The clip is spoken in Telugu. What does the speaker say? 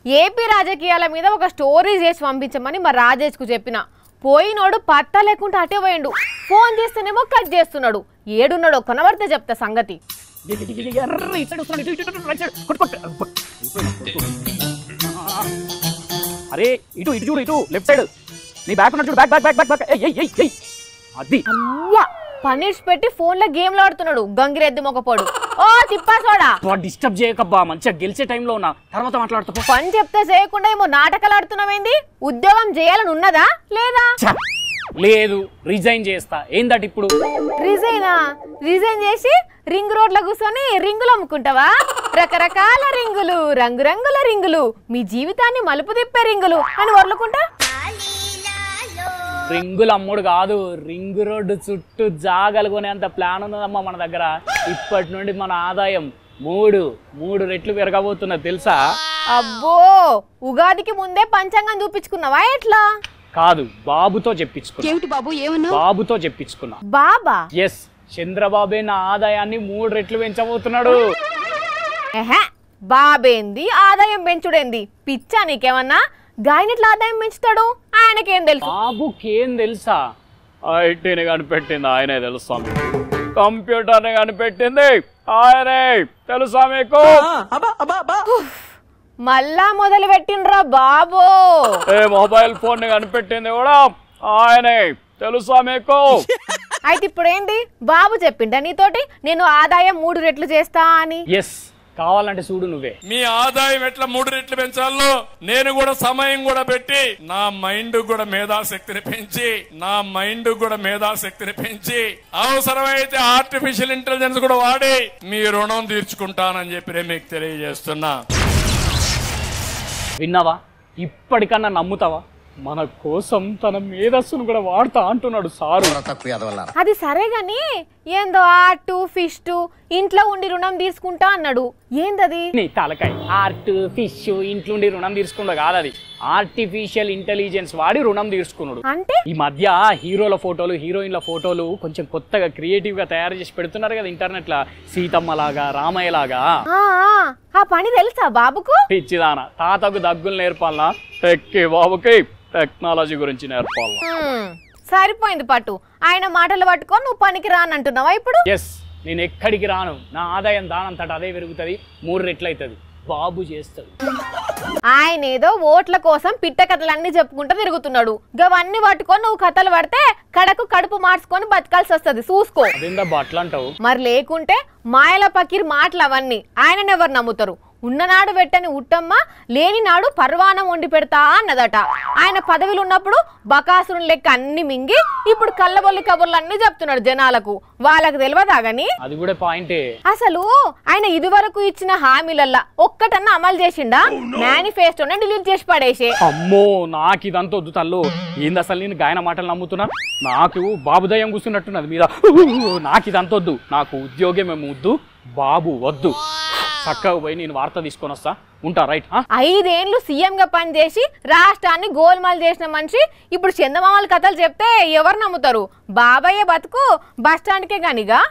ఏపీ రాజకీయాల మీద ఒక స్టోరీ చేసి పంపించమని మా రాజేష్కు చెప్పిన. పోయినోడు పత్తా లేకుండా అటే పోయిండు. ఫోన్ చేస్తేనేమో కట్ చేస్తున్నాడు. ఏడున్నాడో కనబడితే చెప్తా సంగతి. అరే ఇటు ఇటు చూడు, ఇటు లెఫ్ట్ సైడ్ నీ బ్యాక్ ఉన్నాడు చూడు. బ్యాక్ బ్యాక్ బ్యాక్ బ్యాక్ అది అవ్వా పనిష్ పెట్టి ఫోన్ లో గేమ్లు ఆడుతున్నాడు గంగిరెద్దు మొకపోడు. ఓ తిప్పా సోడా డిస్టర్బ్ చేయకబ్బా, మంచిగా గెలిచే టైంలో ఉన్నా, తర్వాత మాట్లాడుతా. పని చెప్తే చేయకుండా ఏమో నాటకాలు ఆడుతున్నావేంది? ఉద్యోగం చేయాలని ఉన్నదా లేదా? లేదు, రిజైన్ చేస్తా. ఏందట ఇప్పుడు? రిజైన్ చేసి రింగ్ రోడ్ లో కూర్చొని రింగులు అమ్ముకుంటావా? రకరకాల రింగులు, రంగురంగుల రింగులు, మీ జీవితాన్ని మలుపు తిప్పే రింగులు అని వర్లుకుంటా. రింగులు అమ్ముడు కాదు, రింగ్ రోడ్డు చుట్టూ జాగలు కొనేంత ప్లాన్ ఉన్నదమ్మా మన దగ్గర. ఇప్పటి నుండి మన ఆదాయం మూడు రెట్లు పెరగబోతున్నది తెలుసా? అబ్బో, ఉగాదికి ముందే పంచాంగం చూపించుకున్నావా ఎట్లా? కాదు, బాబుతో చెప్పించుకున్నా. బాబా? ఎస్, చంద్రబాబే నా ఆదాయాన్ని 3 రెట్లు పెంచబోతున్నాడు. బాబేంది ఆదాయం పెంచుడేంది? పిచ్చా నీకేమన్నా? గాయనిట్లా ఆదాయం పెంచుతాడు, ఆయనకేం తెలుసు? బాబుకేం తెలుసా? ఐటీని కనిపెట్టింది ఆయనే తెలుసా, కంప్యూటర్ని కనిపెట్టింది ఆయనే తెలుసా మీకు? మళ్ళా మొదలు పెట్టిండ్రా బాబో. మొబైల్ ఫోన్ ని కనిపెట్టింది కూడా ఆయనే తెలుసా మీకు? అయితే ఇప్పుడు ఏంది? బాబు చెప్పిండా నీతోటి నేను ఆదాయం 3 రెట్లు చేస్తా అని? ఎస్, కావాలంటే చూడు నువ్వే. మీ ఆదాయం ఎట్లా 3 రెట్లు పెంచాలో నేను కూడా సమయం కూడా పెట్టి నా మైండ్ కూడా మేధాశక్తిని పెంచి అవసరమైతే ఆర్టిఫిషియల్ ఇంటెలిజెన్స్ కూడా వాడి మీ రుణం తీర్చుకుంటానని చెప్పి మీకు తెలియజేస్తున్నా. విన్నావా? ఇప్పటికన్నా నమ్ముతావా? మన కోసం తన మేధస్సును కూడా వాడుతా అంటున్నాడు సారు. అది సరే గాని ఏందో ఆర్ట్ ఫిష్ ఇంట్లో ఉండి రుణం తీసుకుంటా అన్నాడు. ఏందది? నీ తలకాయ. ఆర్ట్ ఫిష్ ఇంట్లో ఉండి రుణం తీసుకుంటా కాదు, అది ఆర్టిఫిషియల్ ఇంటెలిజెన్స్ వాడి రుణం తీసుకున్నాడు. అంటే ఈ మధ్య హీరోల ఫోటోలు, హీరోయిన్ల ఫోటోలు కొంచెం కొత్తగా క్రియేటివ్ గా తయారు చేసి పెడుతున్నారు కదా ఇంటర్నెట్ లా. సీతమ్మ లాగా, రామయ్య లాగా. ఆ పని తెలుసా బాబుకు? పిచ్చిదానా, తాతకు దగ్గులు నేర్పాలనా? ఎక్కి బాబుకి టెక్నాలజీ గురించి నేర్పాలి. సరిపోయింది పట్టు. ఆయన మాటలు పట్టుకొని నువ్వు పనికి రానంటున్నావా ఇప్పుడు? ఎస్, నేను ఎక్కడికి రాను. నా ఆదాయం దానంతట అదే పెరుగుతుంది, 3 రెట్లు అవుతుంది. బాబు చేస్తాడు. ఆయన ఏదో ఓట్ల కోసం పిట్ట కథలన్నీ చెప్పుకుంటూ తిరుగుతున్నాడు. గవన్నీ పట్టుకొని నువ్వు కథలు పడితే కడుపు మార్చుకొని బతకాల్సి వస్తుంది. చూసుకో. అట్లా అంటావు? మరి లేకుంటే మాయల పకీర్ మాటలు అవన్నీ. ఆయననెవరు నమ్ముతారు? ఉన్ననాడు పెట్టని ఉట్టమ్మ లేని నాడు పర్వాణం వండి పెడతా అన్నదట. ఆయన పదవిలు ఉన్నప్పుడు బకాసురుని లెక్క అన్ని మింగి ఇప్పుడు కళ్ళబొల్లి కబుర్లు అన్ని చెప్తున్నాడు జనాలకు. వాళ్ళకు తెలియదా గాని? అది కూడా పాయింటే. అసలు ఆయన ఇదివరకు ఇచ్చిన హామీలల్లా ఒక్కటన్నా అమలు చేసిండా? మేనిఫెస్టోనే డిలీట్ చేసి పడేసే. అమ్మో, నాకు ఇదంతా వద్దు తల్లు. ఏంది అసలు నేను గాయన మాటలు నమ్ముతున్నా? నాకు బాబుదయం కూర్చున్నట్టున్నది మీద. నాకు ఇదంతా వద్దు, నాకు ఉద్యోగం ఏమో వద్దు, బాబు వద్దు. చక్కగా పోయి నేను వార్త తీసుకొని వస్తా. ఉంటా, రైట్? 5 ఏళ్ళు సీఎం గా పనిచేసి రాష్ట్రాన్ని గోల్మాల్ చేసిన మనిషి ఇప్పుడు చందమామల కథలు చెప్తే ఎవరు నమ్ముతారు? బాబాయ్య బతుకు బస్ స్టాండ్కే గానిగా.